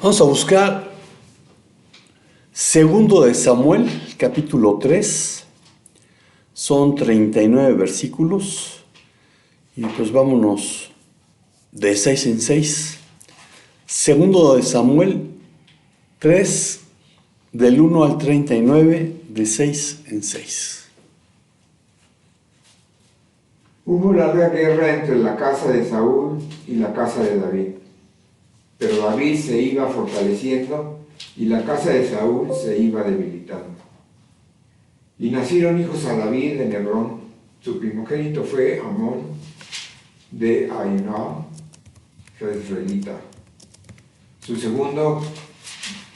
Vamos a buscar Segundo de Samuel, capítulo 3. Son 39 versículos. Y pues vámonos de 6 en 6. Segundo de Samuel 3, del 1 al 39, de 6 en 6. Hubo larga guerra entre la casa de Saúl y la casa de David. Pero David se iba fortaleciendo y la casa de Saúl se iba debilitando. Y nacieron hijos a David en Hebrón. Su primogénito fue Amón de Ahinoam, jezreelita. Su segundo,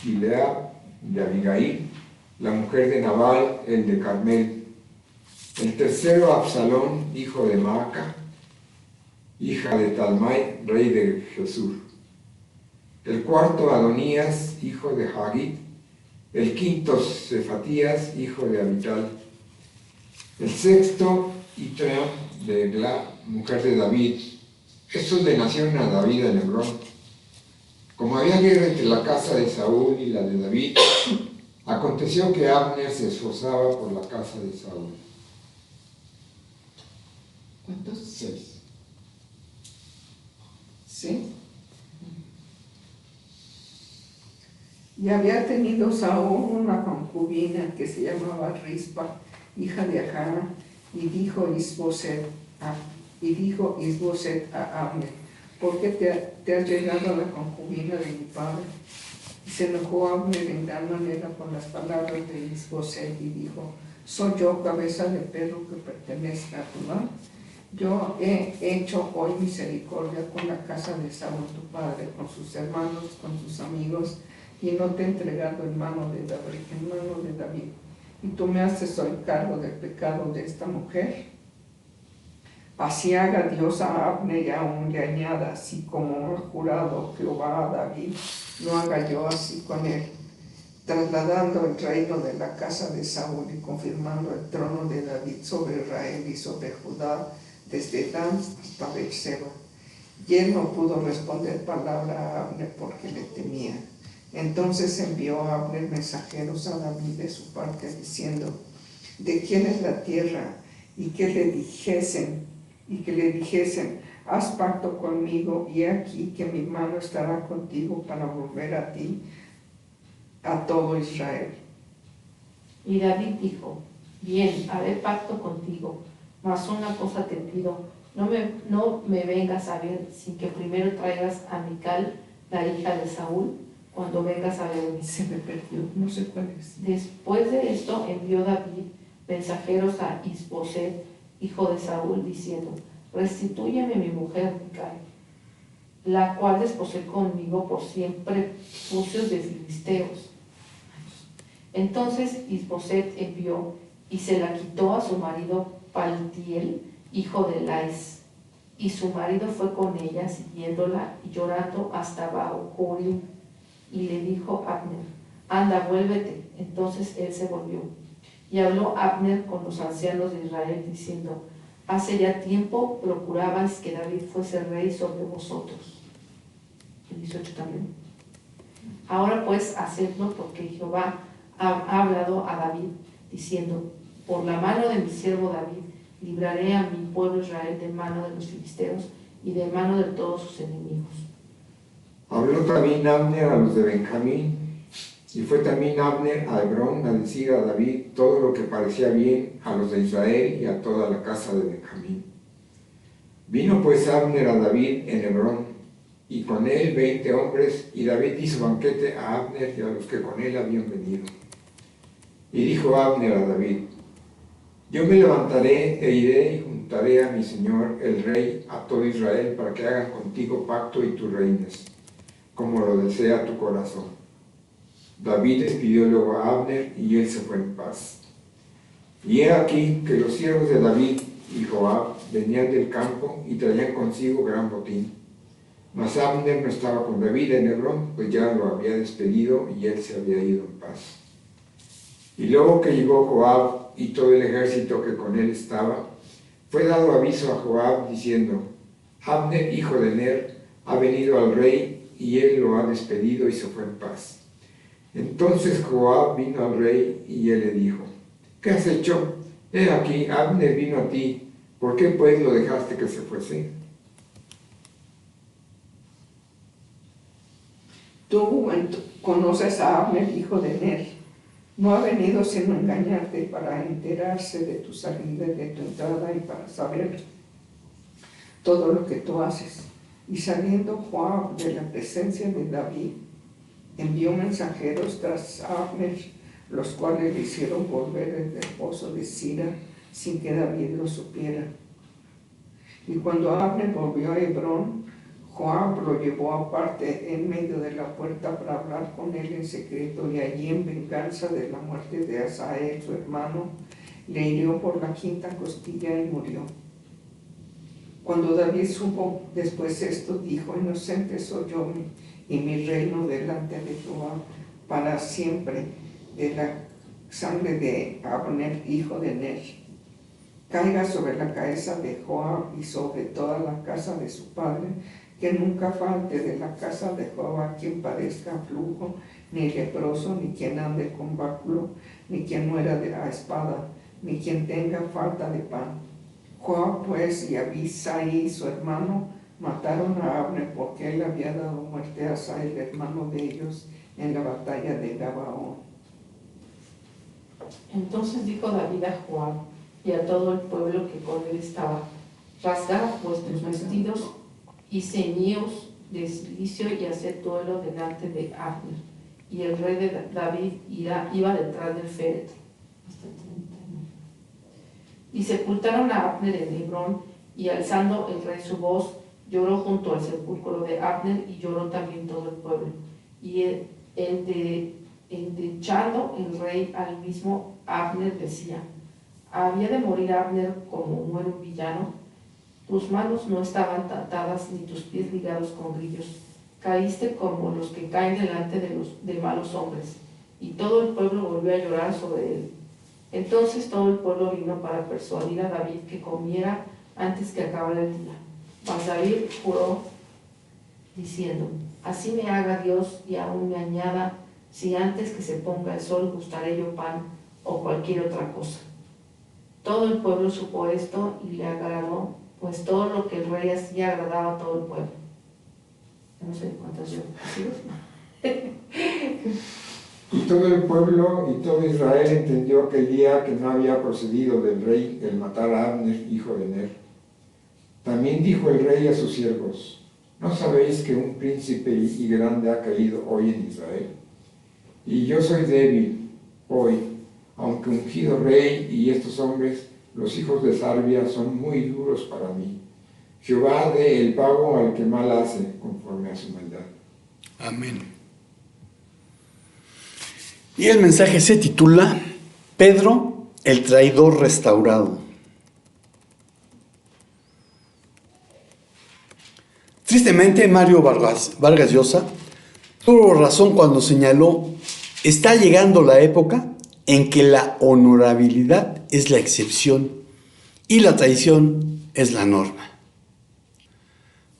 Gilead de Abigail, la mujer de Nabal, el de Carmel. El tercero, Absalón, hijo de Maaca, hija de Talmai, rey de Gesur. El cuarto, Adonías, hijo de Hagit. El quinto, Cefatías, hijo de Abital. El sexto, Itream de Egla, mujer de David. Estos le nacieron a David en Hebrón. Como había guerra entre la casa de Saúl y la de David, aconteció que Abner se esforzaba por la casa de Saúl. ¿Cuántos? 6. ¿Sí? Y había tenido Saúl una concubina que se llamaba Rispa, hija de Ajana, y dijo Isboset a Abner: ¿por qué te has llegado a la concubina de mi padre? Y se enojó Abner en gran manera con las palabras de Isboset y dijo: ¿soy yo cabeza de perro que pertenezca a tu madre? Yo he hecho hoy misericordia con la casa de Saúl tu padre, con sus hermanos, con sus amigos, y no te he entregado en mano de David. Y tú me haces hoy cargo del pecado de esta mujer. Así haga Dios a Abner y aún le añada, así como ha jurado Jehová a David, no haga yo así con él, trasladando el reino de la casa de Saúl y confirmando el trono de David sobre Israel y sobre Judá, desde Dan hasta Beerseba. Y él no pudo responder palabra a Abner porque le temía. Entonces envió a Abner mensajeros a David de su parte, diciendo: ¿de quién es la tierra? Y que le dijesen, haz pacto conmigo, y he aquí que mi mano estará contigo para volver a ti, a todo Israel. Y David dijo: bien, haré pacto contigo, mas una cosa te pido, no me vengas a ver sin que primero traigas a Mical, la hija de Saúl, cuando vengas a verme. Se me perdió, no sé cuál es. Después de esto envió David mensajeros a Isboset, hijo de Saúl, diciendo: restitúyeme mi mujer Mical, la cual desposé conmigo por 100 prepucios de filisteos. Entonces Isboset envió y se la quitó a su marido Paltiel, hijo de Lais, y su marido fue con ella siguiéndola y llorando hasta Baal-Jorim. Y le dijo Abner: anda, vuélvete. Entonces él se volvió. Y habló Abner con los ancianos de Israel, diciendo: hace ya tiempo procurabais que David fuese rey sobre vosotros. El 18 también. Ahora pues hacedlo, porque Jehová ha hablado a David, diciendo: por la mano de mi siervo David libraré a mi pueblo Israel de mano de los filisteos y de mano de todos sus enemigos. Habló también Abner a los de Benjamín, y fue también Abner a Hebrón a decir a David todo lo que parecía bien a los de Israel y a toda la casa de Benjamín. Vino pues Abner a David en Hebrón, y con él 20 hombres, y David hizo banquete a Abner y a los que con él habían venido. Y dijo Abner a David: yo me levantaré e iré y juntaré a mi señor el rey a todo Israel para que hagan contigo pacto y tú reines, como lo desea tu corazón. David despidió luego a Abner y él se fue en paz. Y he aquí que los siervos de David y Joab venían del campo y traían consigo gran botín. Mas Abner no estaba con David en Hebrón, pues ya lo había despedido y él se había ido en paz. Y luego que llegó Joab y todo el ejército que con él estaba, fue dado aviso a Joab diciendo: Abner, hijo de Ner, ha venido al rey y él lo ha despedido y se fue en paz. Entonces Joab vino al rey y él le dijo: ¿Qué has hecho? He aquí, Abner vino a ti. ¿Por qué pues lo dejaste que se fuese? Tú conoces a Abner, hijo de Ner. No ha venido sino a engañarte para enterarse de tu salida y de tu entrada y para saber todo lo que tú haces. Y saliendo Joab de la presencia de David, envió mensajeros tras Abner, los cuales le hicieron volver del pozo de Sira sin que David lo supiera. Y cuando Abner volvió a Hebrón, Joab lo llevó aparte en medio de la puerta para hablar con él en secreto, y allí, en venganza de la muerte de Asael, su hermano, le hirió por la quinta costilla y murió. Cuando David supo después esto, dijo: inocente soy yo y mi reino delante de Jehová para siempre, de la sangre de Abner, hijo de Ner. Caiga sobre la cabeza de Joab y sobre toda la casa de su padre, que nunca falte de la casa de Joab quien padezca flujo, ni leproso, ni quien ande con báculo, ni quien muera a espada, ni quien tenga falta de pan. Joab pues y Abisai su hermano mataron a Abner, porque él había dado muerte a Asai, el hermano de ellos, en la batalla de Gabaón. Entonces dijo David a Joab y a todo el pueblo que con él estaba: rasgad vuestros vestidos y ceñíos de cilicio y haced duelo delante de Abner. Y el rey de David iba detrás del féretro. Y sepultaron a Abner en Hebrón, y alzando el rey su voz, lloró junto al sepulcro de Abner, y lloró también todo el pueblo. Y endechado el rey al mismo Abner decía: ¿había de morir Abner como muere un villano? Tus manos no estaban atadas, ni tus pies ligados con grillos. Caíste como los que caen delante de malos hombres. Y todo el pueblo volvió a llorar sobre él. Entonces todo el pueblo vino para persuadir a David que comiera antes que acabara el día. Mas David juró diciendo: así me haga Dios y aún me añada, si antes que se ponga el sol gustaré yo pan o cualquier otra cosa. Todo el pueblo supo esto y le agradó, pues todo lo que el rey hacía agradaba a todo el pueblo. No sé cuántas yo. Y todo el pueblo y todo Israel entendió aquel día que no había procedido del rey el matar a Abner, hijo de Ner. También dijo el rey a sus siervos: ¿no sabéis que un príncipe y grande ha caído hoy en Israel? Y yo soy débil hoy, aunque ungido rey, y estos hombres, los hijos de Sarbia, son muy duros para mí. Jehová dé el pago al que mal hace, conforme a su maldad. Amén. Y el mensaje se titula: Pedro, el traidor restaurado. Tristemente, Mario Vargas Llosa tuvo razón cuando señaló: está llegando la época en que la honorabilidad es la excepción y la traición es la norma.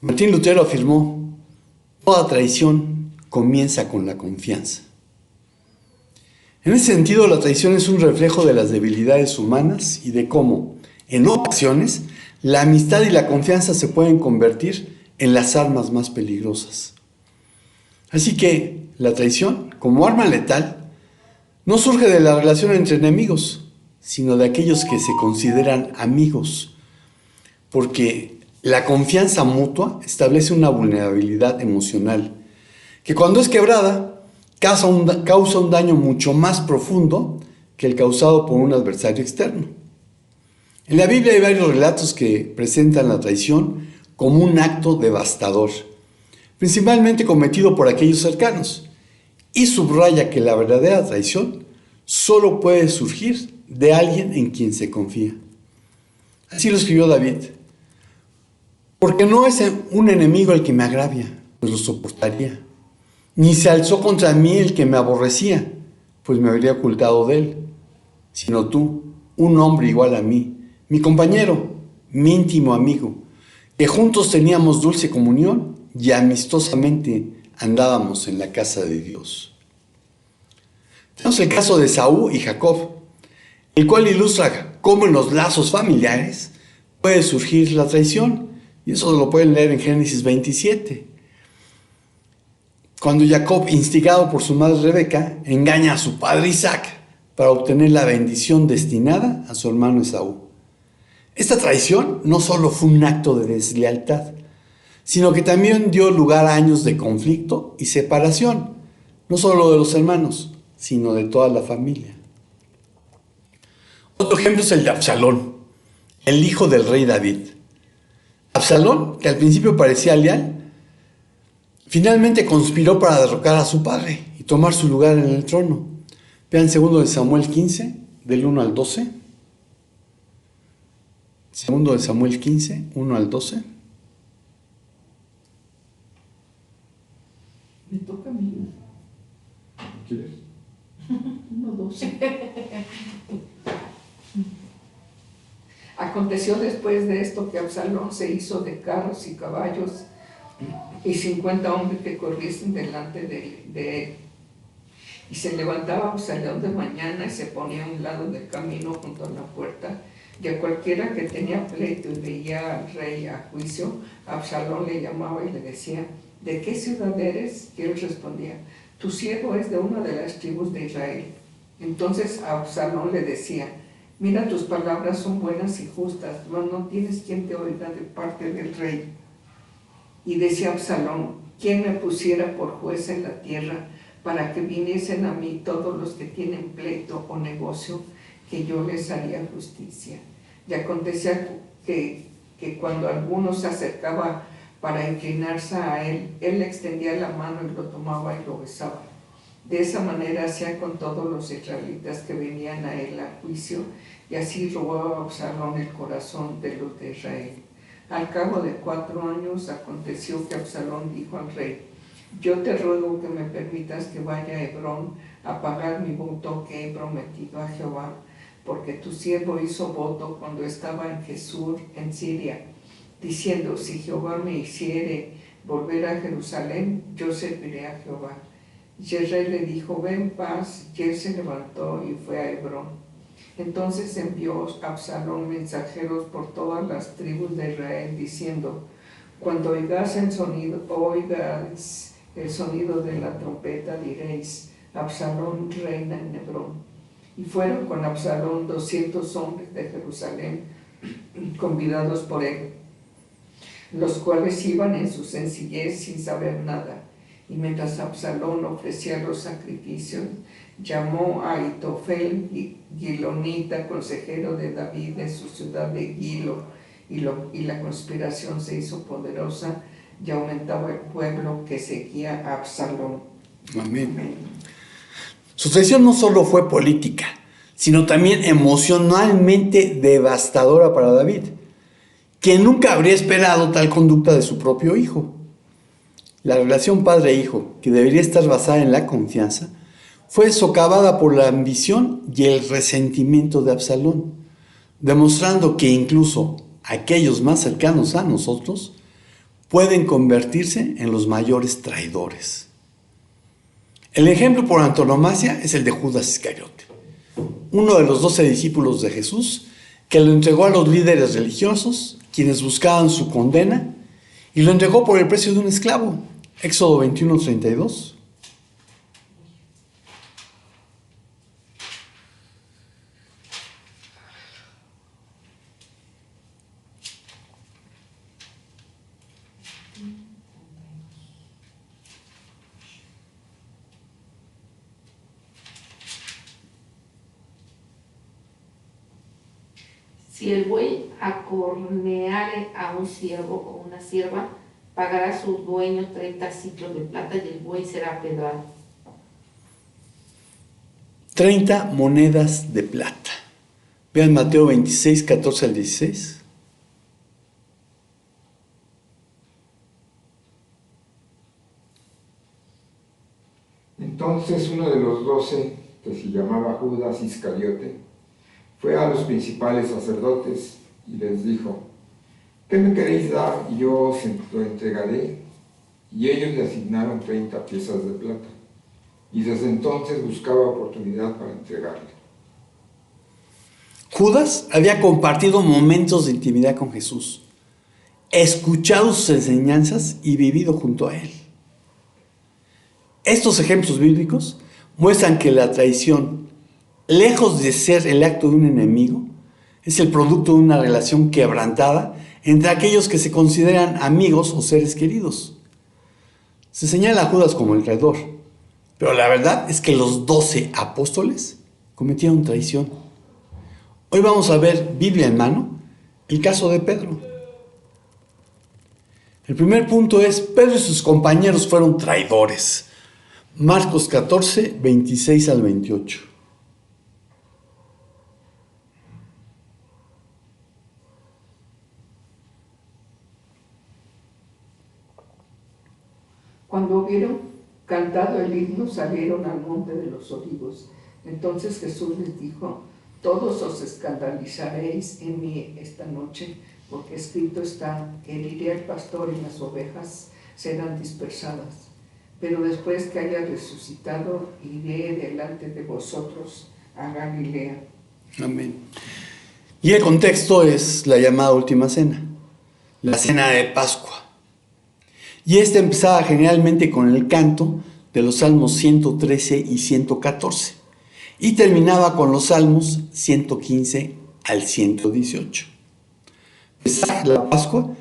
Martín Lutero afirmó: toda traición comienza con la confianza. En ese sentido, la traición es un reflejo de las debilidades humanas y de cómo, en ocasiones, la amistad y la confianza se pueden convertir en las armas más peligrosas. Así que la traición, como arma letal, no surge de la relación entre enemigos, sino de aquellos que se consideran amigos, porque la confianza mutua establece una vulnerabilidad emocional que, cuando es quebrada, causa un daño mucho más profundo que el causado por un adversario externo. En la Biblia hay varios relatos que presentan la traición como un acto devastador, principalmente cometido por aquellos cercanos, y subraya que la verdadera traición solo puede surgir de alguien en quien se confía. Así lo escribió David: porque no es un enemigo el que me agravia, pues lo soportaría. Ni se alzó contra mí el que me aborrecía, pues me habría ocultado de él. Sino tú, un hombre igual a mí, mi compañero, mi íntimo amigo, que juntos teníamos dulce comunión y amistosamente andábamos en la casa de Dios. Tenemos el caso de Esaú y Jacob, el cual ilustra cómo en los lazos familiares puede surgir la traición. Y eso lo pueden leer en Génesis 27. Cuando Jacob, instigado por su madre Rebeca, engaña a su padre Isaac para obtener la bendición destinada a su hermano Esaú. Esta traición no solo fue un acto de deslealtad, sino que también dio lugar a años de conflicto y separación, no solo de los hermanos, sino de toda la familia. Otro ejemplo es el de Absalón, el hijo del rey David. Absalón, que al principio parecía leal, finalmente conspiró para derrocar a su padre y tomar su lugar en el trono. Vean 2 de Samuel 15, del 1 al 12. 2 de Samuel 15, 1 al 12. Me toca a mí. ¿Quieres? 1:12. Aconteció después de esto que Absalón se hizo de carros y caballos y 50 hombres que corriesen delante de él. Y se levantaba Absalón de mañana y se ponía a un lado del camino junto a la puerta. Y a cualquiera que tenía pleito y veía al rey a juicio, Absalón le llamaba y le decía: ¿de qué ciudad eres? Y él respondía: tu siervo es de una de las tribus de Israel. Entonces Absalón le decía: mira, tus palabras son buenas y justas, mas no tienes quien te oiga de parte del rey. Y decía Absalón: ¿quién me pusiera por juez en la tierra, para que viniesen a mí todos los que tienen pleito o negocio, que yo les haría justicia? Y acontecía que cuando alguno se acercaba para inclinarse a él, él le extendía la mano y lo tomaba y lo besaba. De esa manera hacía con todos los israelitas que venían a él a juicio, y así robó a Absalón el corazón de los de Israel. Al cabo de 4 años aconteció que Absalón dijo al rey: yo te ruego que me permitas que vaya a Hebrón a pagar mi voto que he prometido a Jehová, porque tu siervo hizo voto cuando estaba en Jesús, en Siria, diciendo: si Jehová me hiciere volver a Jerusalén, yo serviré a Jehová. Y el rey le dijo: ve en paz. Y él se levantó y fue a Hebrón. Entonces envió Absalón mensajeros por todas las tribus de Israel, diciendo: cuando oigáis el sonido de la trompeta, diréis: Absalón reina en Hebrón. Y fueron con Absalón 200 hombres de Jerusalén, convidados por él, los cuales iban en su sencillez sin saber nada. Y mientras Absalón ofrecía los sacrificios, llamó a Ahitofel, Gilonita, consejero de David, de su ciudad de Gilo, y la conspiración se hizo poderosa y aumentaba el pueblo que seguía a Absalón. Amén. Su traición no solo fue política, sino también emocionalmente devastadora para David, quien nunca habría esperado tal conducta de su propio hijo. La relación padre-hijo, que debería estar basada en la confianza, fue socavada por la ambición y el resentimiento de Absalón, demostrando que incluso aquellos más cercanos a nosotros pueden convertirse en los mayores traidores. El ejemplo por antonomasia es el de Judas Iscariote, uno de los 12 discípulos de Jesús, que lo entregó a los líderes religiosos, quienes buscaban su condena, y lo entregó por el precio de un esclavo. Éxodo 21:32. Si el buey acorneare a un siervo o una sierva, pagará a su dueño 30 ciclos de plata y el buey será apedrado. 30 monedas de plata. Vean Mateo 26, 14 al 16. Entonces uno de los 12, que se llamaba Judas Iscariote, fue a los principales sacerdotes y les dijo: ¿qué me queréis dar y yo os lo entregaré? y ellos le asignaron 30 piezas de plata. Y desde entonces buscaba oportunidad para entregarle. Judas había compartido momentos de intimidad con Jesús, escuchado sus enseñanzas y vivido junto a él. Estos ejemplos bíblicos muestran que la traición, lejos de ser el acto de un enemigo, es el producto de una relación quebrantada entre aquellos que se consideran amigos o seres queridos. Se señala a Judas como el traidor, pero la verdad es que los 12 apóstoles cometieron traición. Hoy vamos a ver, Biblia en mano, el caso de Pedro. El primer punto es: Pedro y sus compañeros fueron traidores. Marcos 14, 26 al 28. Cuando hubieron cantado el himno, salieron al monte de los olivos. Entonces Jesús les dijo: todos os escandalizaréis en mí esta noche, porque escrito está: heriré al pastor y las ovejas serán dispersadas. Pero después que haya resucitado, iré delante de vosotros a Galilea. Amén. Y el contexto es la llamada última cena, la cena de Pascua. Y esta empezaba generalmente con el canto de los salmos 113 y 114 y terminaba con los salmos 115 al 118. Pesaj, la Pascua,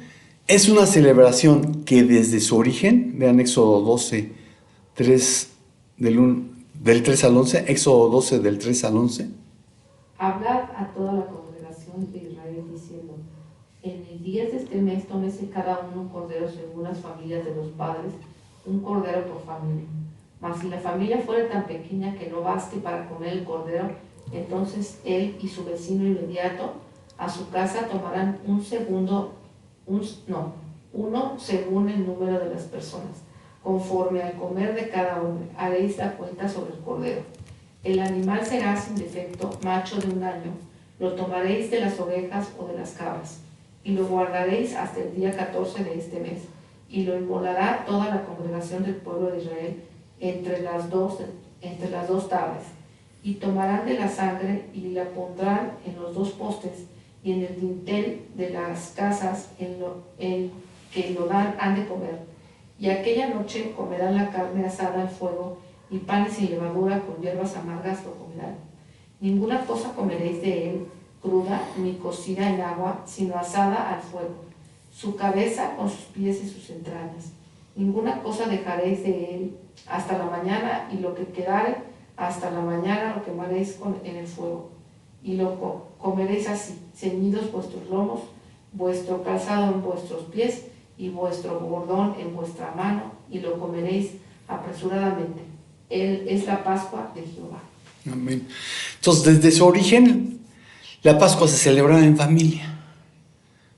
es una celebración que desde su origen, vean Éxodo 12, 3, del 3 al 11, Éxodo 12 del 3 al 11. Hablad a toda la congregación de Israel diciendo: en el 10 de este mes tómese cada uno un cordero según las familias de los padres, un cordero por familia. Mas si la familia fuera tan pequeña que no baste para comer el cordero, entonces él y su vecino inmediato a su casa tomarán uno según el número de las personas. Conforme al comer de cada hombre, haréis la cuenta sobre el cordero. El animal será sin defecto, macho de 1 año. Lo tomaréis de las ovejas o de las cabras, y lo guardaréis hasta el día 14 de este mes, y lo inmolará toda la congregación del pueblo de Israel entre las dos tablas, y tomarán de la sangre y la pondrán en los 2 postes y en el dintel de las casas en que lo han de comer. Y aquella noche comerán la carne asada al fuego, y panes sin levadura con hierbas amargas lo comerán. Ninguna cosa comeréis de él cruda ni cocida en agua, sino asada al fuego, su cabeza con sus pies y sus entrañas. Ninguna cosa dejaréis de él hasta la mañana, y lo que quedare hasta la mañana lo quemaréis en el fuego. Y lo comeréis así, ceñidos vuestros lomos, vuestro calzado en vuestros pies, y vuestro bordón en vuestra mano, y lo comeréis apresuradamente. Él es la Pascua de Jehová. Amén. Entonces, desde su origen, la Pascua se celebraba en familia.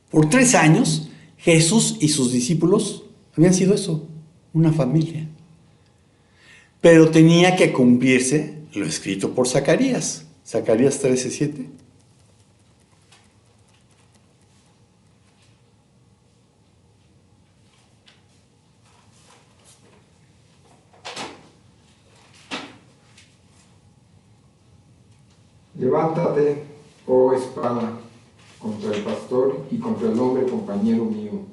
Por 3 años, Jesús y sus discípulos habían sido eso, una familia. Pero tenía que cumplirse lo escrito por Zacarías. Zacarías 13:7. Levántate, oh espada, contra el pastor y contra el hombre compañero mío.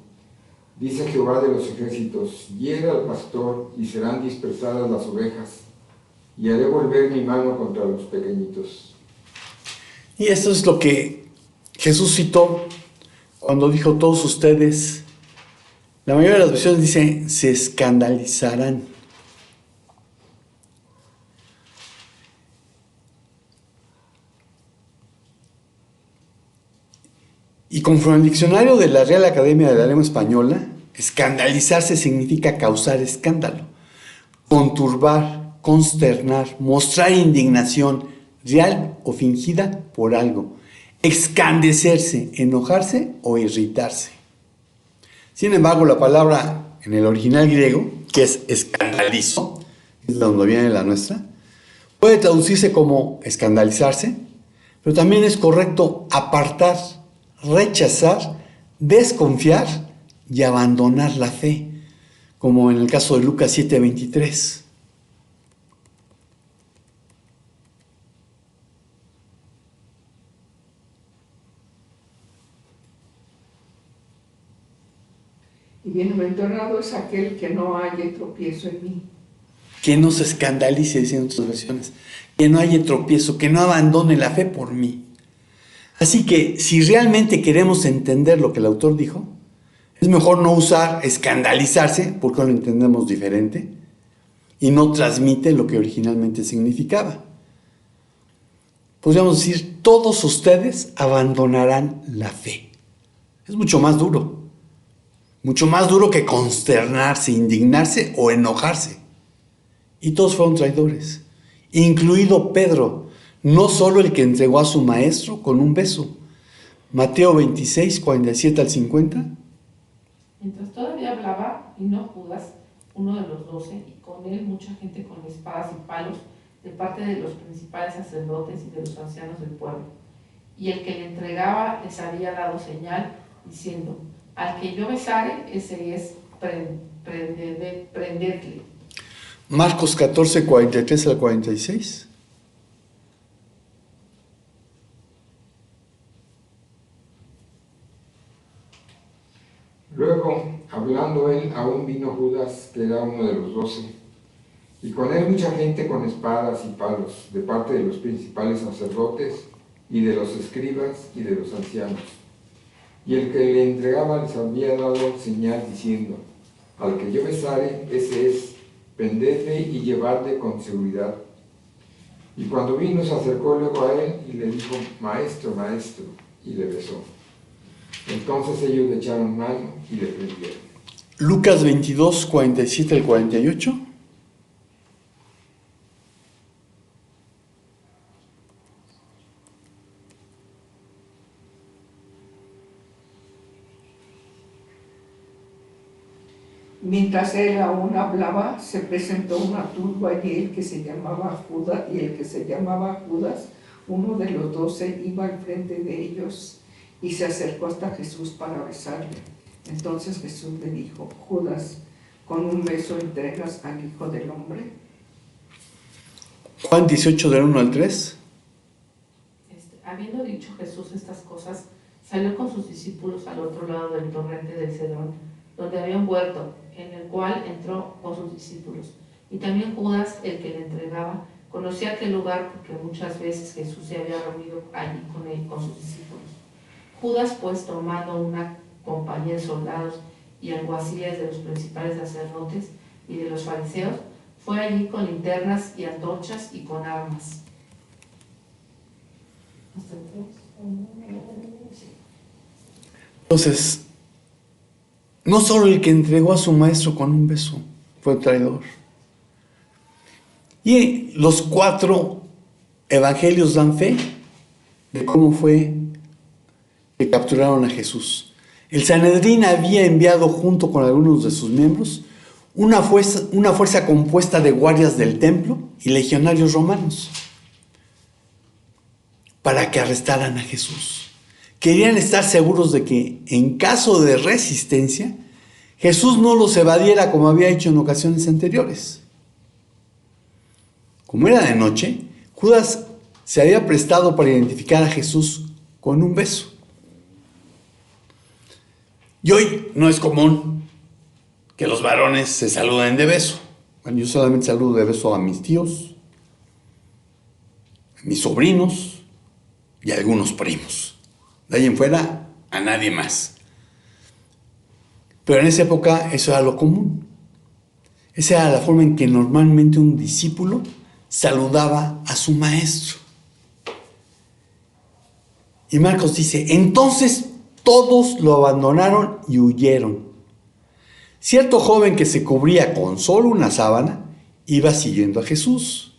Dice Jehová de los ejércitos: hiera al pastor y serán dispersadas las ovejas, y haré volver mi mano contra los pequeñitos. Y esto es lo que Jesús citó cuando dijo: todos ustedes, la mayoría de las versiones dice, se escandalizarán. Y conforme al diccionario de la Real Academia de la Lengua Española, escandalizarse significa causar escándalo, conturbar, consternar, mostrar indignación, real o fingida por algo, escandecerse, enojarse o irritarse. Sin embargo, la palabra en el original griego, que es escandalizo, es de donde viene la nuestra, puede traducirse como escandalizarse, pero también es correcto apartar, rechazar, desconfiar y abandonar la fe, como en el caso de Lucas 7:23. Y bienaventurado es aquel que no haya tropiezo en mí. Que no se escandalice, dicen otras versiones. Que no haya tropiezo, que no abandone la fe por mí. Así que si realmente queremos entender lo que el autor dijo, es mejor no usar escandalizarse, porque lo entendemos diferente, y no transmite lo que originalmente significaba. Podríamos decir, todos ustedes abandonarán la fe. Es mucho más duro. Mucho más duro que consternarse, indignarse o enojarse. Y todos fueron traidores, incluido Pedro, no solo el que entregó a su maestro con un beso. Mateo 26, 47 al 50. Mientras todavía hablaba, vino Judas, uno de los 12, y con él mucha gente con espadas y palos, de parte de los principales sacerdotes y de los ancianos del pueblo. Y el que le entregaba les había dado señal, diciendo: al que yo besare, ese es, prendedle. Marcos 14, 43 al 46. Luego, hablando él, aún vino Judas, que era uno de los 12, y con él mucha gente con espadas y palos, de parte de los principales sacerdotes, y de los escribas, y de los ancianos. Y el que le entregaba les había dado señal, diciendo: al que yo besare, ese es, prendedle y llevadle con seguridad. Y cuando vino, se acercó luego a él, y le dijo: maestro, maestro, y le besó. Entonces ellos le echaron mano y le prendieron. Lucas 22, 47 al 48. Mientras él aún hablaba, se presentó una turba y el que se llamaba Judas, uno de los 12, iba al frente de ellos y se acercó hasta Jesús para besarle. Entonces Jesús le dijo: Judas, ¿con un beso entregas al Hijo del Hombre? Juan 18, del 1 al 3. Habiendo dicho Jesús estas cosas, salió con sus discípulos al otro lado del torrente del Cedrón, donde había un huerto, en el cual entró con sus discípulos. Y también Judas, el que le entregaba, conocía aquel lugar porque muchas veces Jesús se había reunido allí con sus discípulos. Judas, pues, tomando una compañía de soldados y alguaciles de los principales sacerdotes y de los fariseos, fue allí con linternas y antorchas y con armas. Entonces, no solo el que entregó a su maestro con un beso fue traidor. Y los 4 evangelios dan fe de cómo fue que capturaron a Jesús. El Sanedrín había enviado junto con algunos de sus miembros una fuerza compuesta de guardias del templo y legionarios romanos para que arrestaran a Jesús. Querían estar seguros de que, en caso de resistencia, Jesús no los evadiera como había hecho en ocasiones anteriores. Como era de noche, Judas se había prestado para identificar a Jesús con un beso. Y hoy no es común que los varones se saluden de beso. Bueno, yo solamente saludo de beso a mis tíos, a mis sobrinos y a algunos primos. De ahí en fuera, a nadie más. Pero en esa época eso era lo común. Esa era la forma en que normalmente un discípulo saludaba a su maestro. Y Marcos dice: entonces todos lo abandonaron y huyeron. Cierto joven que se cubría con solo una sábana iba siguiendo a Jesús.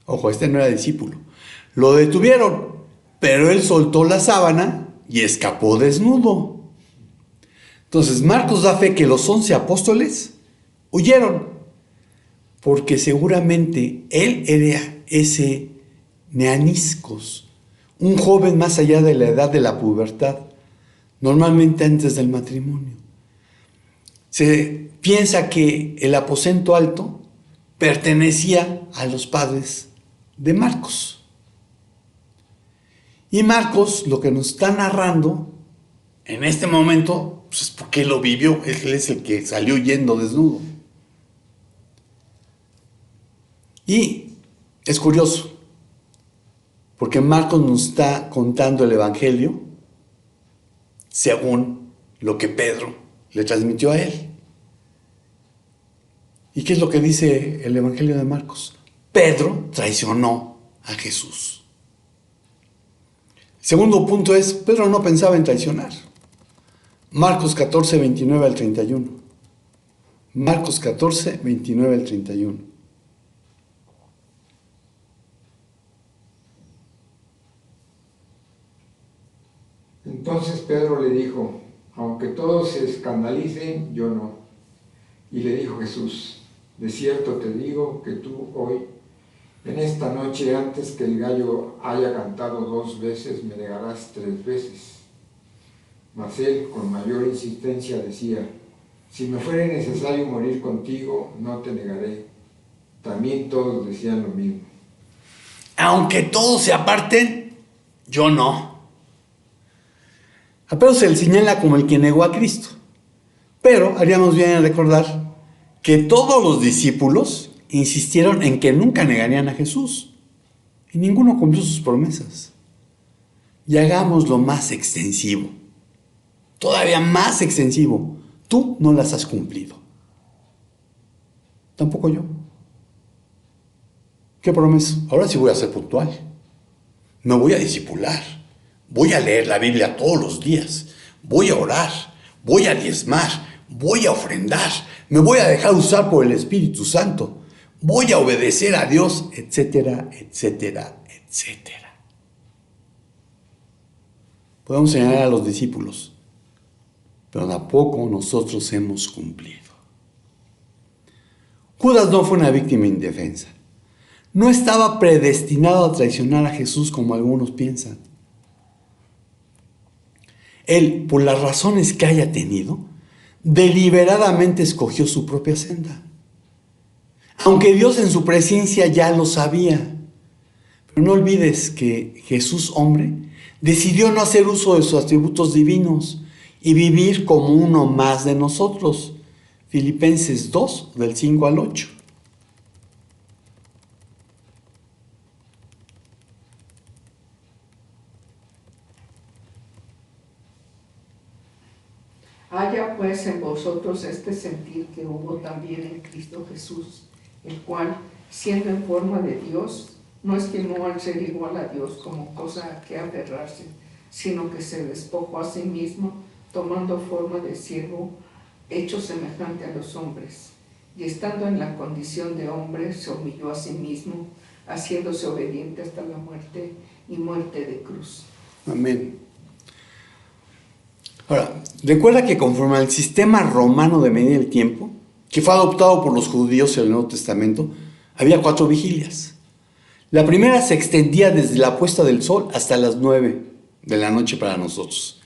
Ojo, este no era discípulo. Lo detuvieron, pero él soltó la sábana y escapó desnudo. Entonces Marcos da fe que los 11 apóstoles huyeron, porque seguramente él era ese neaniscos, un joven más allá de la edad de la pubertad, normalmente antes del matrimonio. Se piensa que el aposento alto pertenecía a los padres de Marcos. Y Marcos lo que nos está narrando en este momento pues es porque lo vivió. Él es el que salió yendo desnudo. Y es curioso, porque Marcos nos está contando el Evangelio según lo que Pedro le transmitió a él. ¿Y qué es lo que dice el Evangelio de Marcos? Pedro traicionó a Jesús. El segundo punto es, Pedro no pensaba en traicionar. Marcos 14, 29 al 31. Marcos 14, 29 al 31. Entonces Pedro le dijo, aunque todos se escandalicen, yo no. Y le dijo Jesús, de cierto te digo que tú hoy, en esta noche, antes que el gallo haya cantado 2 veces, me negarás 3 veces. Mas él, con mayor insistencia, decía, si me fuere necesario morir contigo, no te negaré. También todos decían lo mismo. Aunque todos se aparten, yo no. A Pedro se le señala como el que negó a Cristo. Pero haríamos bien en recordar que todos los discípulos insistieron en que nunca negarían a Jesús. Y ninguno cumplió sus promesas. Y hagámoslo más extensivo. Todavía más extensivo. Tú no las has cumplido. Tampoco yo. ¿Qué promesa? Ahora sí voy a ser puntual. Me voy a discipular. Voy a leer la Biblia todos los días. Voy a orar. Voy a diezmar. Voy a ofrendar. Me voy a dejar usar por el Espíritu Santo. Voy a obedecer a Dios, etcétera, etcétera, etcétera. Podemos señalar a los discípulos, pero tampoco nosotros hemos cumplido. Judas no fue una víctima indefensa. No estaba predestinado a traicionar a Jesús como algunos piensan. Él, por las razones que haya tenido, deliberadamente escogió su propia senda. Aunque Dios en su presencia ya lo sabía. Pero no olvides que Jesús, hombre, decidió no hacer uso de sus atributos divinos y vivir como uno más de nosotros. Filipenses 2, del 5 al 8. Haya pues en vosotros este sentir que hubo también en Cristo Jesús, el cual, siendo en forma de Dios, no estimó al ser igual a Dios como cosa a que aferrarse, sino que se despojó a sí mismo, tomando forma de siervo, hecho semejante a los hombres. Y estando en la condición de hombre, se humilló a sí mismo, haciéndose obediente hasta la muerte y muerte de cruz. Amén. Ahora, recuerda que conforme al sistema romano de medida del tiempo, que fue adoptado por los judíos en el Nuevo Testamento, había 4 vigilias. La primera se extendía desde la puesta del sol hasta las 9 de la noche para nosotros,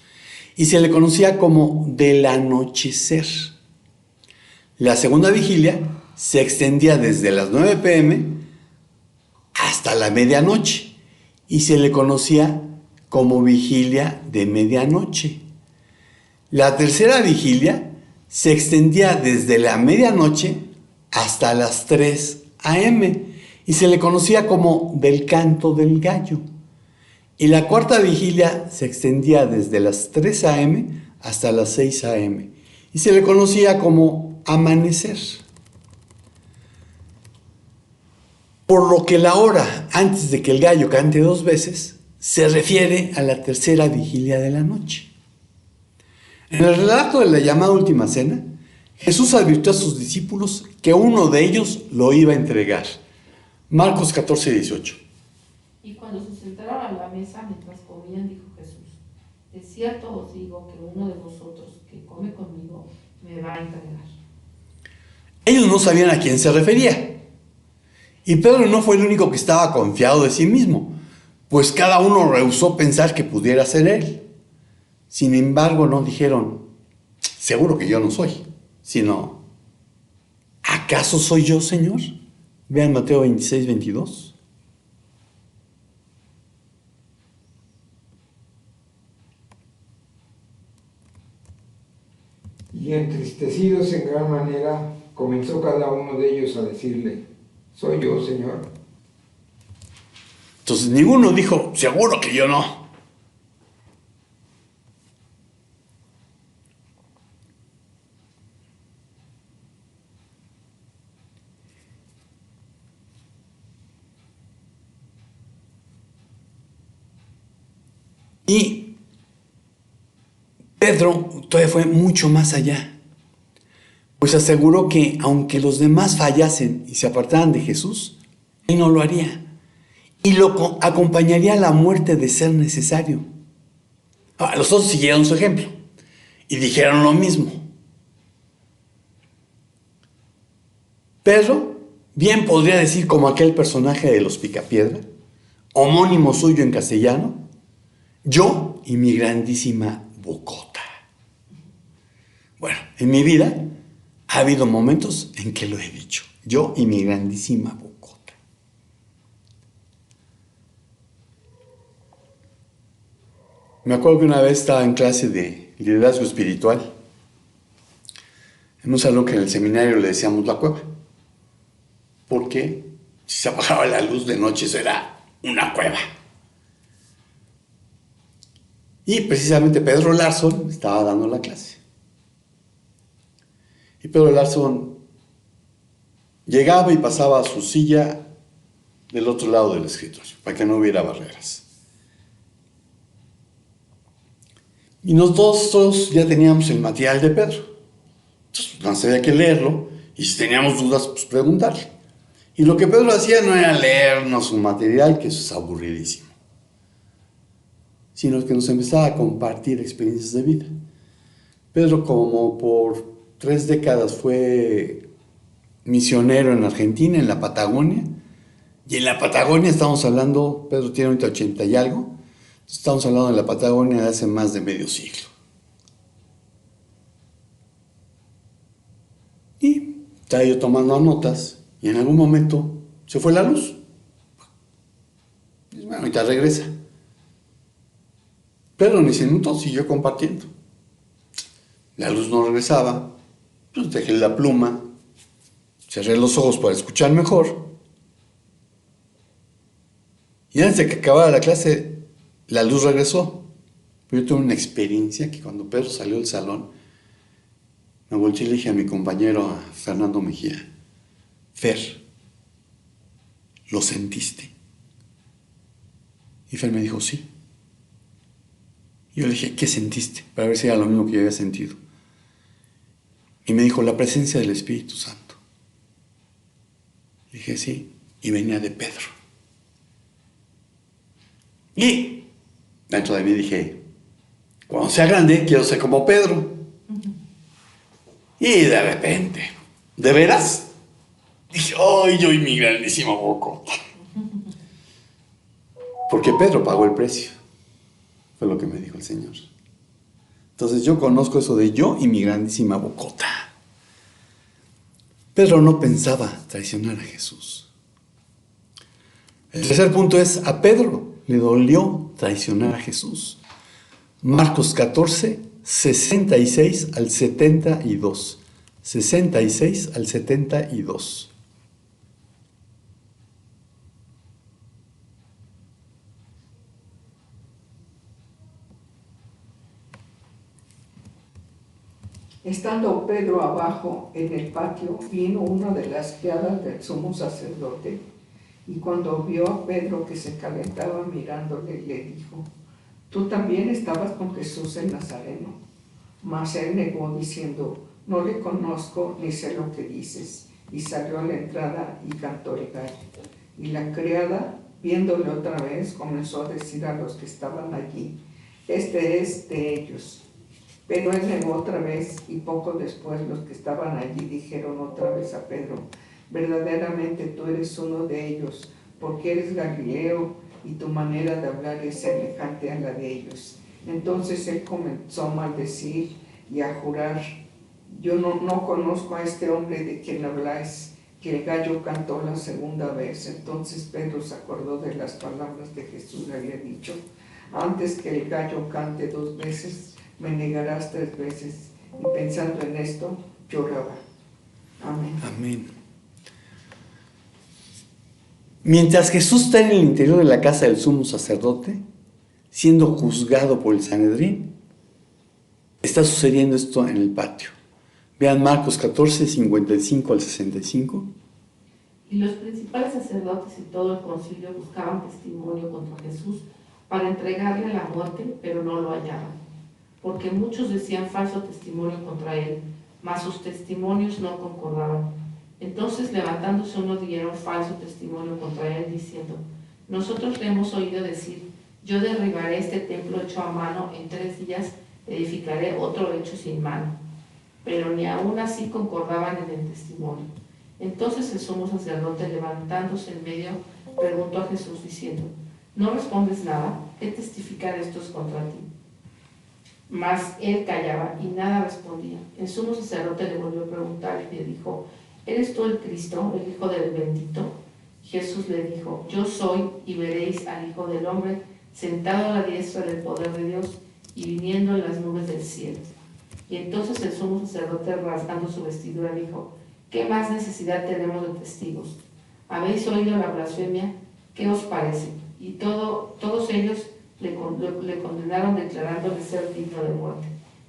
y se le conocía como del anochecer. La segunda vigilia se extendía desde las 9 p.m. hasta la medianoche, y se le conocía como vigilia de medianoche. La tercera vigilia se extendía desde la medianoche hasta las 3 a.m. y se le conocía como del canto del gallo. Y la cuarta vigilia se extendía desde las 3 a.m. hasta las 6 a.m. y se le conocía como amanecer. Por lo que la hora antes de que el gallo cante 2 veces se refiere a la tercera vigilia de la noche. En el relato de la llamada última cena, Jesús advirtió a sus discípulos que uno de ellos lo iba a entregar. Marcos 14, 18. Y cuando se sentaron a la mesa mientras comían, dijo Jesús, de cierto os digo que uno de vosotros que come conmigo me va a entregar. Ellos no sabían a quién se refería. Y Pedro no fue el único que estaba confiado de sí mismo, pues cada uno rehusó pensar que pudiera ser él. Sin embargo, no dijeron, seguro que yo no soy. sino, ¿acaso soy yo, Señor? Vean Mateo 26, 22. Y entristecidos en gran manera, comenzó cada uno de ellos a decirle: ¿soy yo, Señor? Entonces ninguno dijo, seguro que yo no. Y Pedro todavía fue mucho más allá, pues aseguró que aunque los demás fallasen y se apartaran de Jesús, él no lo haría y lo acompañaría a la muerte de ser necesario. Ahora, los otros siguieron su ejemplo y dijeron lo mismo. Pedro bien podría decir, como aquel personaje de Los Picapiedra, homónimo suyo en castellano: yo y mi grandísima bocota. Bueno, en mi vida ha habido momentos en que lo he dicho: yo y mi grandísima bocota. Me acuerdo que una vez estaba en clase de liderazgo espiritual, en un salón que en el seminario le decíamos la cueva, porque si se apagaba la luz de noche eso era una cueva. Y precisamente Pedro Larson estaba dando la clase. Y Pedro Larson llegaba y pasaba a su silla del otro lado del escritorio, para que no hubiera barreras. Y nosotros ya teníamos el material de Pedro. Entonces no había que leerlo, y si teníamos dudas, pues preguntarle. Y lo que Pedro hacía no era leernos su material, que eso es aburridísimo, sino que nos empezaba a compartir experiencias de vida. Pedro, como por 3 décadas, fue misionero en Argentina, en la Patagonia. Y en la Patagonia estamos hablando, Pedro tiene ahorita 80 y algo, estamos hablando de la Patagonia de hace más de medio siglo. Y estaba yo tomando notas, y en algún momento se fue la luz. Y bueno, ahorita regresa. Pero en ese minuto siguió compartiendo. La luz no regresaba, pues dejé la pluma, cerré los ojos para escuchar mejor. Y antes de que acabara la clase, la luz regresó. Pero yo tuve una experiencia que cuando Pedro salió del salón, me volteé y le dije a mi compañero, a Fernando Mejía: Fer, ¿lo sentiste? Y Fer me dijo: sí. Y yo le dije: ¿qué sentiste? Para ver si era lo mismo que yo había sentido. Y me dijo: la presencia del Espíritu Santo. Le dije: sí. Y venía de Pedro. Y dentro de mí dije: cuando sea grande quiero ser como Pedro. Y de repente, ¿de veras? Dije: ¡ay, yo y mi grandísima bocota! Porque Pedro pagó el precio. Fue lo que me dijo el Señor. Entonces yo conozco eso de yo y mi grandísima bocota. Pedro no pensaba traicionar a Jesús. El tercer punto es: a Pedro le dolió traicionar a Jesús. Marcos 14, 66 al 72. 66 al 72. Estando Pedro abajo en el patio, vino una de las criadas del sumo sacerdote, y cuando vio a Pedro que se calentaba mirándole, le dijo: tú también estabas con Jesús el Nazareno. Mas él negó diciendo: no le conozco ni sé lo que dices. Y salió a la entrada y cantó el gallo. Y la criada, viéndole otra vez, comenzó a decir a los que estaban allí: este es de ellos. Pero él negó otra vez, y poco después los que estaban allí dijeron otra vez a Pedro: verdaderamente tú eres uno de ellos, porque eres Galileo, y tu manera de hablar es semejante a la de ellos. Entonces él comenzó a maldecir y a jurar yo no conozco a este hombre de quien habláis, que el gallo cantó la segunda vez. Entonces Pedro se acordó de las palabras de Jesús, le había dicho, antes que el gallo cante 2 veces, me negarás 3 veces. Y pensando en esto, lloraba. Amén. Amén. Mientras Jesús está en el interior de la casa del sumo sacerdote, siendo juzgado por el Sanedrín, está sucediendo esto en el patio. Vean Marcos 14, 55 al 65. Y los principales sacerdotes y todo el concilio buscaban testimonio contra Jesús para entregarle a la muerte, pero no lo hallaban, porque muchos decían falso testimonio contra él, mas sus testimonios no concordaban. Entonces, levantándose uno, dieron falso testimonio contra él, diciendo, nosotros le hemos oído decir, yo derribaré este templo hecho a mano, en 3 días edificaré otro hecho sin mano. Pero ni aún así concordaban en el testimonio. Entonces el sumo sacerdote, levantándose en medio, preguntó a Jesús diciendo, ¿no respondes nada? ¿Qué testifican estos contra ti? Mas él callaba y nada respondía. El sumo sacerdote le volvió a preguntar y le dijo, ¿eres tú el Cristo, el Hijo del Bendito? Jesús le dijo, yo soy, y veréis al Hijo del Hombre sentado a la diestra del poder de Dios y viniendo en las nubes del cielo. Y entonces el sumo sacerdote, rasgando su vestidura, dijo, ¿qué más necesidad tenemos de testigos? ¿Habéis oído la blasfemia? ¿Qué os parece? Y todos ellos le condenaron, declarándole ser digno de muerte.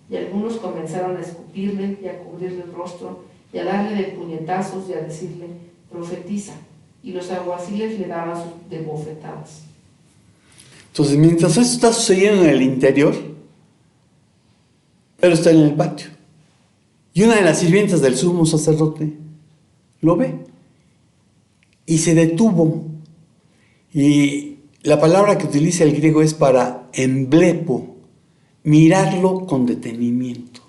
Y algunos comenzaron a escupirle y a cubrirle el rostro y a darle de puñetazos y a decirle, profetiza. Y los alguaciles le daban de bofetadas. Entonces, mientras esto está sucediendo en el interior, Pedro está en el patio. Y una de las sirvientas del sumo sacerdote lo ve y se detuvo. Y la palabra que utiliza el griego es para emblepo, mirarlo con detenimiento,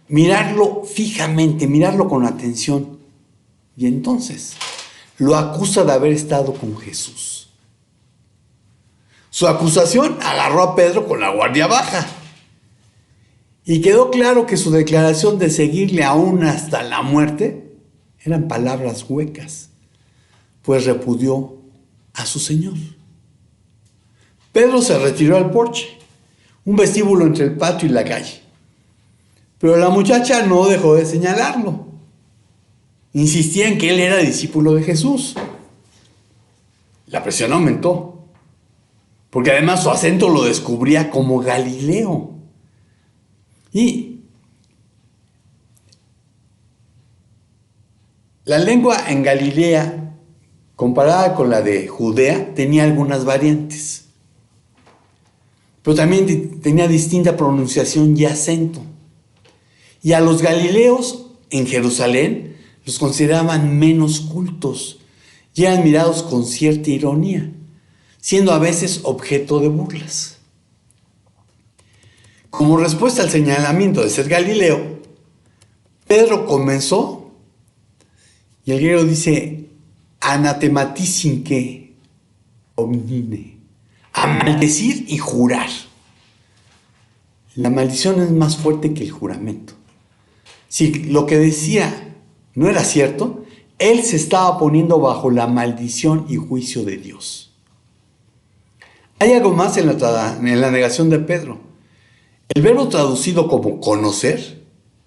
mirarlo fijamente, mirarlo con atención. Y entonces lo acusa de haber estado con Jesús. Su acusación agarró a Pedro con la guardia baja. Y quedó claro que su declaración de seguirle aún hasta la muerte eran palabras huecas, pues repudió a su Señor. Pedro se retiró al porche, un vestíbulo entre el patio y la calle. Pero la muchacha no dejó de señalarlo. Insistía en que él era discípulo de Jesús. La presión aumentó, porque además su acento lo descubría como Galileo. Y la lengua en Galilea, comparada con la de Judea, tenía algunas variantes, pero también tenía distinta pronunciación y acento. Y a los galileos en Jerusalén los consideraban menos cultos y eran mirados con cierta ironía, siendo a veces objeto de burlas. Como respuesta al señalamiento de ser Galileo, Pedro comenzó, y el griego dice, anatematisinque omnine, a maldecir y jurar. La maldición es más fuerte que el juramento. Si lo que decía no era cierto, él se estaba poniendo bajo la maldición y juicio de Dios. Hay algo más en la negación de Pedro. El verbo traducido como conocer,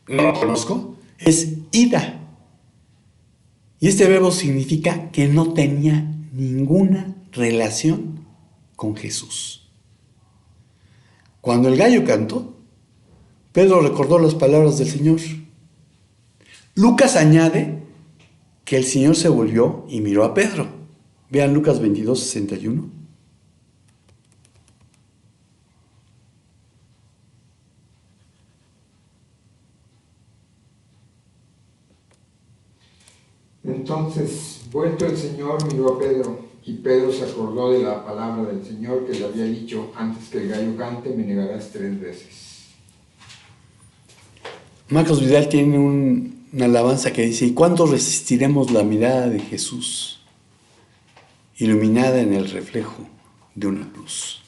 no lo conozco, es ida. Y este verbo significa que no tenía ninguna relación con Jesús. Cuando el gallo cantó, Pedro recordó las palabras del Señor. Lucas añade que el Señor se volvió y miró a Pedro. Vean Lucas 22, 61. Entonces, vuelto el Señor, miró a Pedro, y Pedro se acordó de la palabra del Señor que le había dicho, antes que el gallo cante, me negarás 3 veces. Marcos Vidal tiene una alabanza que dice, ¿y cuánto resistiremos la mirada de Jesús, iluminada en el reflejo de una luz?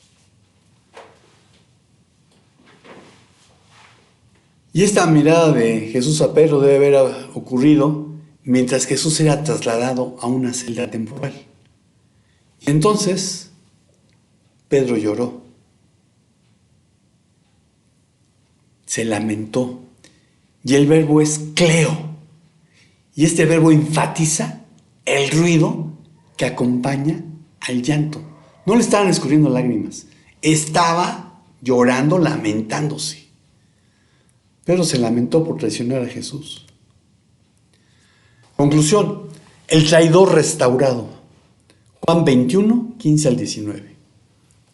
Y esta mirada de Jesús a Pedro debe haber ocurrido mientras Jesús era trasladado a una celda temporal. Y entonces Pedro lloró, se lamentó, y el verbo es cleo. Y este verbo enfatiza el ruido que acompaña al llanto. No le estaban escurriendo lágrimas, estaba llorando, lamentándose. Pedro se lamentó por traicionar a Jesús. Conclusión, el traidor restaurado. Juan 21, 15 al 19.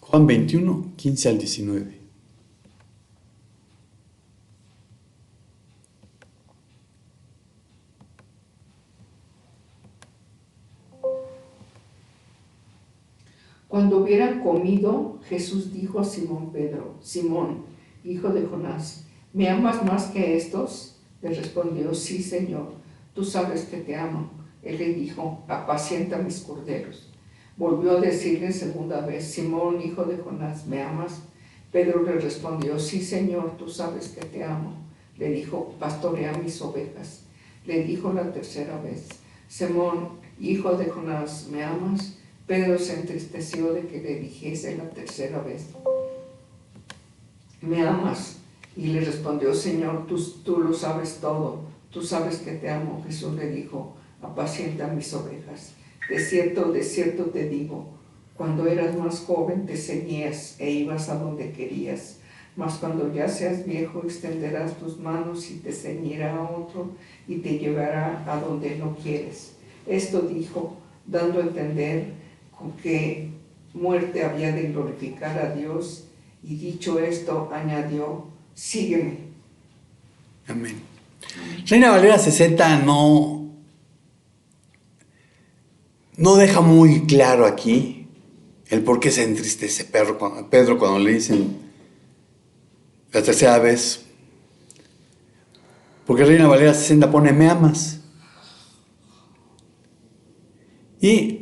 Juan 21, 15 al 19. Cuando hubieran comido, Jesús dijo a Simón Pedro: Simón, hijo de Jonás, ¿me amas más que estos? Le respondió: sí, Señor, tú sabes que te amo. Él le dijo: apacienta mis corderos. Volvió a decirle segunda vez: Simón, hijo de Jonás, ¿me amas? Pedro le respondió: sí, Señor, tú sabes que te amo. Le dijo: pastorea mis ovejas. Le dijo la tercera vez: Simón, hijo de Jonás, ¿me amas? Pedro se entristeció de que le dijese la tercera vez: ¿me amas? Y le respondió: Señor, tú lo sabes todo, tú sabes que te amo. Jesús le dijo: apacienta mis ovejas. De cierto te digo, cuando eras más joven te ceñías e ibas a donde querías, mas cuando ya seas viejo extenderás tus manos y te ceñirá a otro y te llevará a donde no quieres. Esto dijo, dando a entender con que muerte había de glorificar a Dios, y dicho esto añadió: sígueme. Amén. Reina Valera 60 no deja muy claro aquí el por qué se entristece Pedro cuando le dicen la tercera vez. Porque Reina Valera 60 pone: ¿me amas? Y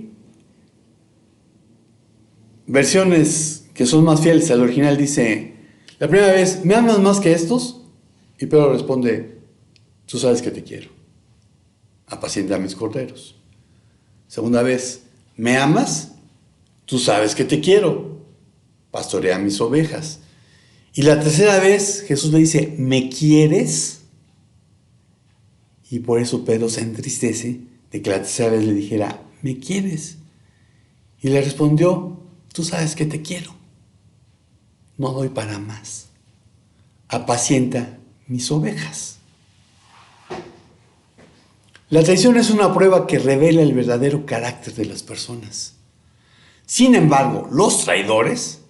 versiones que son más fieles al original dice, la primera vez: ¿me amas más que estos? Y Pedro responde: tú sabes que te quiero, apacienta mis corderos. Segunda vez: ¿me amas? Tú sabes que te quiero, pastorea mis ovejas. Y la tercera vez Jesús le dice: ¿me quieres? Y por eso Pedro se entristece de que la tercera vez le dijera: ¿me quieres? Y le respondió: tú sabes que te quiero, no doy para más, apacienta mis ovejas. La traición es una prueba que revela el verdadero carácter de las personas. Sin embargo, los traidores,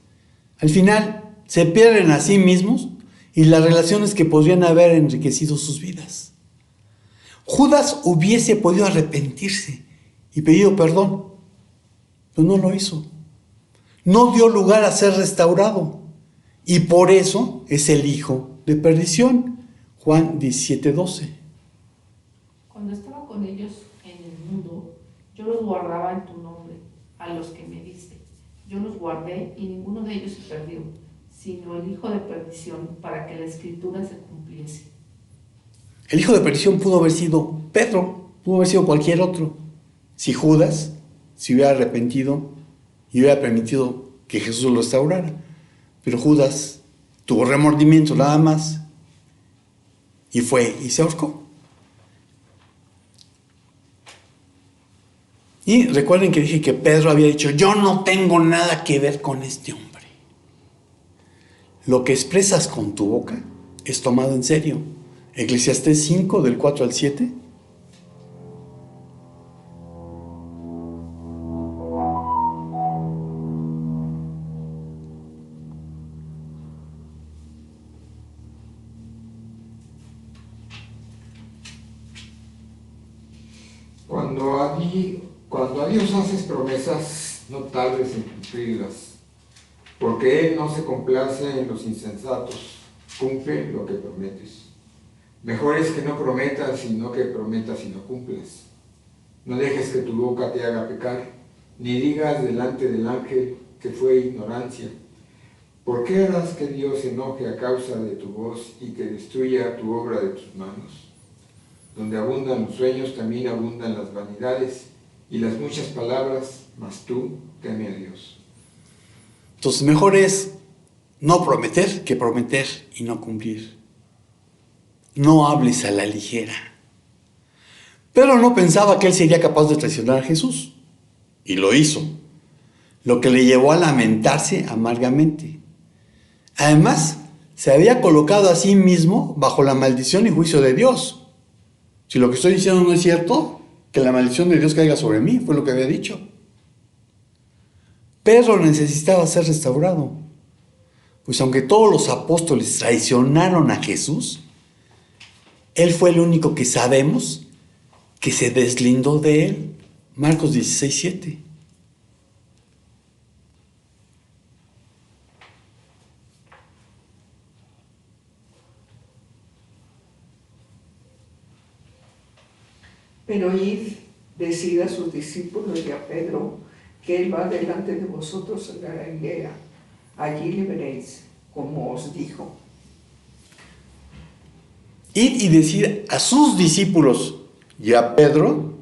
al final, se pierden a sí mismos y las relaciones que podrían haber enriquecido sus vidas. Judas hubiese podido arrepentirse y pedido perdón, pero no lo hizo. No dio lugar a ser restaurado y por eso es el hijo de perdición. Juan 17:12. Cuando estaba con ellos en el mundo, yo los guardaba en tu nombre, a los que me diste. Yo los guardé y ninguno de ellos se perdió, sino el hijo de perdición, para que la escritura se cumpliese. El hijo de perdición pudo haber sido Pedro, pudo haber sido cualquier otro. Si Judas se hubiera arrepentido y hubiera permitido que Jesús lo restaurara. Pero Judas tuvo remordimiento nada más y fue y se ahorcó. Y recuerden que dije que Pedro había dicho: yo no tengo nada que ver con este hombre. Lo que expresas con tu boca es tomado en serio. Eclesiastés 5, del 4 al 7. Cuando a Dios haces promesas, no tardes en cumplirlas, porque Él no se complace en los insensatos, cumple lo que prometes. Mejor es que no prometas, sino que prometas y no cumplas. No dejes que tu boca te haga pecar, ni digas delante del ángel que fue ignorancia, ¿Por qué harás que Dios se enoje a causa de tu voz y que destruya tu obra de tus manos? Donde abundan los sueños, también abundan las vanidades y las muchas palabras, mas tú teme a Dios. Entonces mejor es no prometer que prometer y no cumplir. No hables a la ligera. Pedro no pensaba que él sería capaz de traicionar a Jesús. Y lo hizo. Lo que le llevó a lamentarse amargamente. Además, se había colocado a sí mismo bajo la maldición y juicio de Dios. Si lo que estoy diciendo no es cierto, que la maldición de Dios caiga sobre mí, fue lo que había dicho. Pedro necesitaba ser restaurado. Pues aunque todos los apóstoles traicionaron a Jesús, él fue el único que sabemos que se deslindó de él. Marcos 16:7. Pero id, decid a sus discípulos y a Pedro, que él va delante de vosotros a Galilea. Allí le veréis, como os dijo. Id y decir a sus discípulos y a Pedro.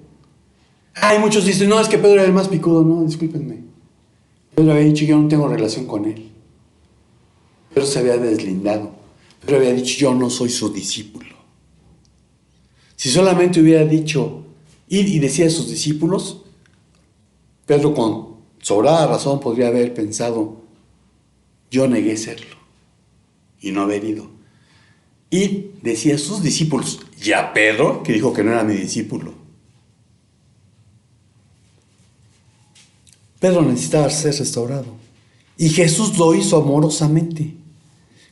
Hay muchos dicen, no, es que Pedro era el más picudo. No, discúlpenme. Pedro había dicho, yo no tengo relación con él. Pedro se había deslindado. Pedro había dicho, yo no soy su discípulo. Si solamente hubiera dicho, id y decir a sus discípulos, Pedro con sobrada razón podría haber pensado, yo negué serlo y no haber ido. Y decía a sus discípulos y a Pedro, que dijo que no era mi discípulo. Pedro necesitaba ser restaurado. Y Jesús lo hizo amorosamente,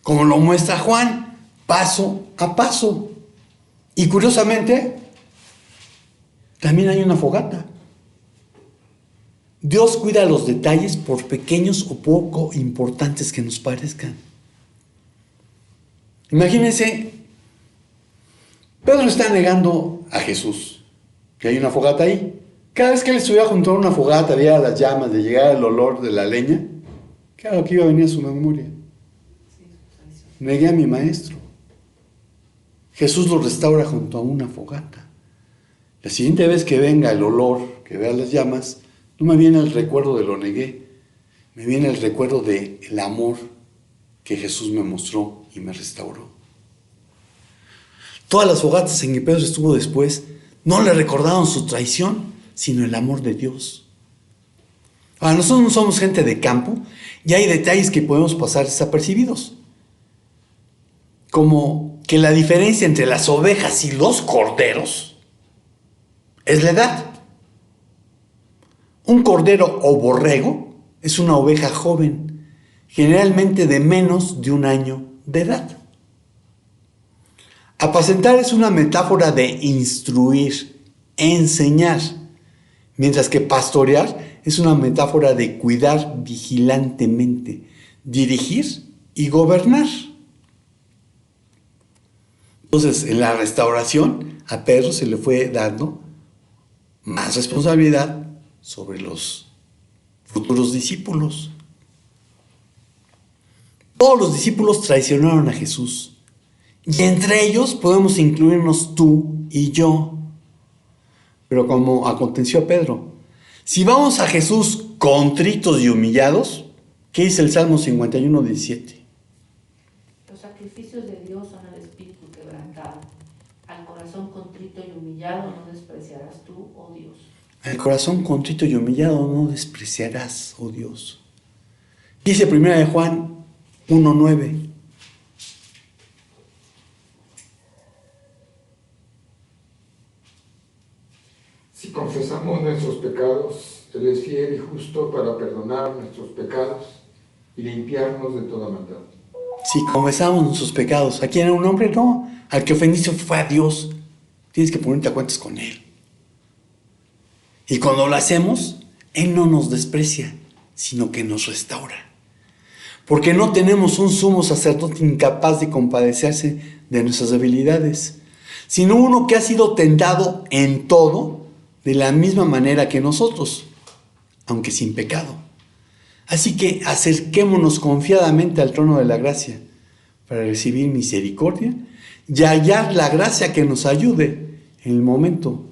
como lo muestra Juan, paso a paso. Y curiosamente, también hay una fogata. Dios cuida los detalles por pequeños o poco importantes que nos parezcan. Imagínense, Pedro está negando a Jesús, que hay una fogata ahí. Cada vez que él estuviera junto a una fogata, viera las llamas, de llegar el olor de la leña, claro que iba a venir a su memoria. Negué a mi maestro. Jesús lo restaura junto a una fogata. La siguiente vez que venga el olor, que vea las llamas, no me viene el recuerdo de lo negué, me viene el recuerdo del amor que Jesús me mostró y me restauró. Todas las fogatas en que Pedro estuvo después no le recordaron su traición, sino el amor de Dios. Ahora, nosotros no somos gente de campo y hay detalles que podemos pasar desapercibidos. Como que la diferencia entre las ovejas y los corderos es la edad. Un cordero o borrego es una oveja joven, generalmente de menos de 1 año de edad. Apacentar es una metáfora de instruir, enseñar, mientras que pastorear es una metáfora de cuidar vigilantemente, dirigir y gobernar. Entonces, en la restauración, a Pedro se le fue dando más responsabilidad sobre los futuros discípulos. Todos los discípulos traicionaron a Jesús. Y entre ellos podemos incluirnos tú y yo. Pero como aconteció a Pedro, si vamos a Jesús contritos y humillados, ¿qué dice el Salmo 51:17? Los sacrificios de Dios son el espíritu quebrantado. Al corazón contrito y humillado no despreciarás tú, oh Dios. Al corazón contrito y humillado no despreciarás, oh Dios. Dice 1 Juan 1:9. Si confesamos nuestros pecados, Él es fiel y justo para perdonar nuestros pecados y limpiarnos de toda maldad. Si confesamos nuestros pecados, ¿a quién era un hombre? No, al que ofendiste fue a Dios. Tienes que ponerte a cuentas con Él. Y cuando lo hacemos, Él no nos desprecia, sino que nos restaura. Porque no tenemos un sumo sacerdote incapaz de compadecerse de nuestras debilidades, sino uno que ha sido tentado en todo de la misma manera que nosotros, aunque sin pecado. Así que acerquémonos confiadamente al trono de la gracia para recibir misericordia y hallar la gracia que nos ayude en el momento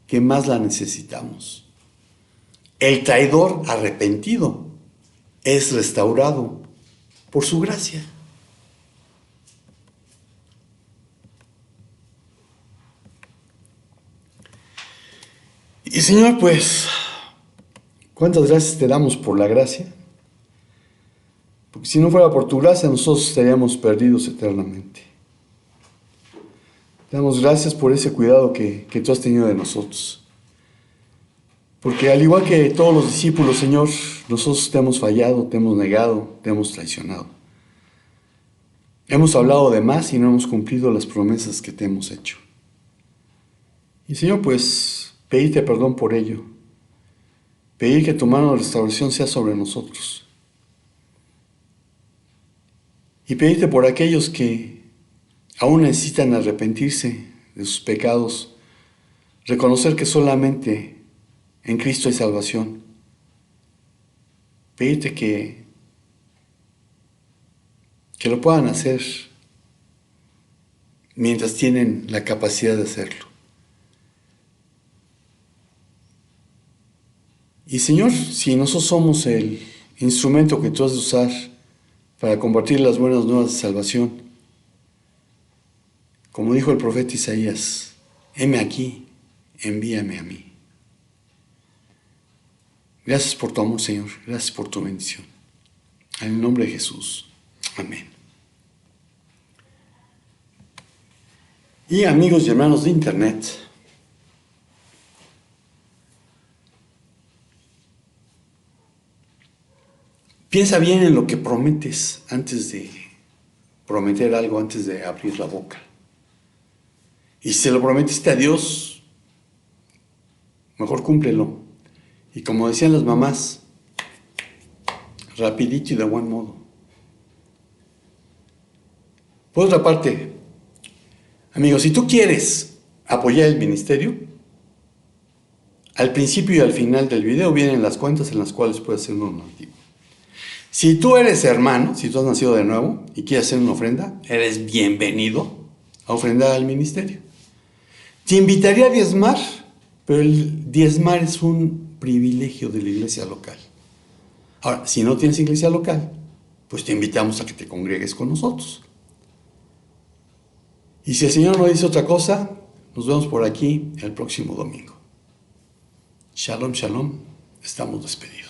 que más la necesitamos. El traidor arrepentido es restaurado por su gracia. Y Señor, pues, ¿cuántas gracias te damos por la gracia? Porque si no fuera por tu gracia, nosotros estaríamos perdidos eternamente. Te damos gracias por ese cuidado que tú has tenido de nosotros. Porque al igual que todos los discípulos, Señor, nosotros te hemos fallado, te hemos negado, te hemos traicionado. Hemos hablado de más y no hemos cumplido las promesas que te hemos hecho. Y Señor, pues, pedirte perdón por ello. Pedir que tu mano de restauración sea sobre nosotros. Y pedirte por aquellos que aún necesitan arrepentirse de sus pecados, reconocer que solamente en Cristo hay salvación. Pedirte que lo puedan hacer mientras tienen la capacidad de hacerlo. Y Señor, si nosotros somos el instrumento que tú has de usar para compartir las buenas nuevas de salvación, como dijo el profeta Isaías, heme aquí, envíame a mí. Gracias por tu amor, Señor. Gracias por tu bendición. En el nombre de Jesús. Amén. Y amigos y hermanos de Internet, piensa bien en lo que prometes antes de prometer algo, antes de abrir la boca. Y si se lo prometiste a Dios, mejor cúmplelo. Y como decían las mamás, rapidito y de buen modo. Por otra parte, amigos, si tú quieres apoyar el ministerio, al principio y al final del video vienen las cuentas en las cuales puedes hacer un donativo. Si tú eres hermano, si tú has nacido de nuevo y quieres hacer una ofrenda, eres bienvenido a ofrendar al ministerio. Te invitaría a diezmar, pero el diezmar es un privilegio de la iglesia local. Ahora, si no tienes iglesia local, pues te invitamos a que te congregues con nosotros. Y si el Señor no dice otra cosa, nos vemos por aquí el próximo domingo. Shalom, shalom. Estamos despedidos.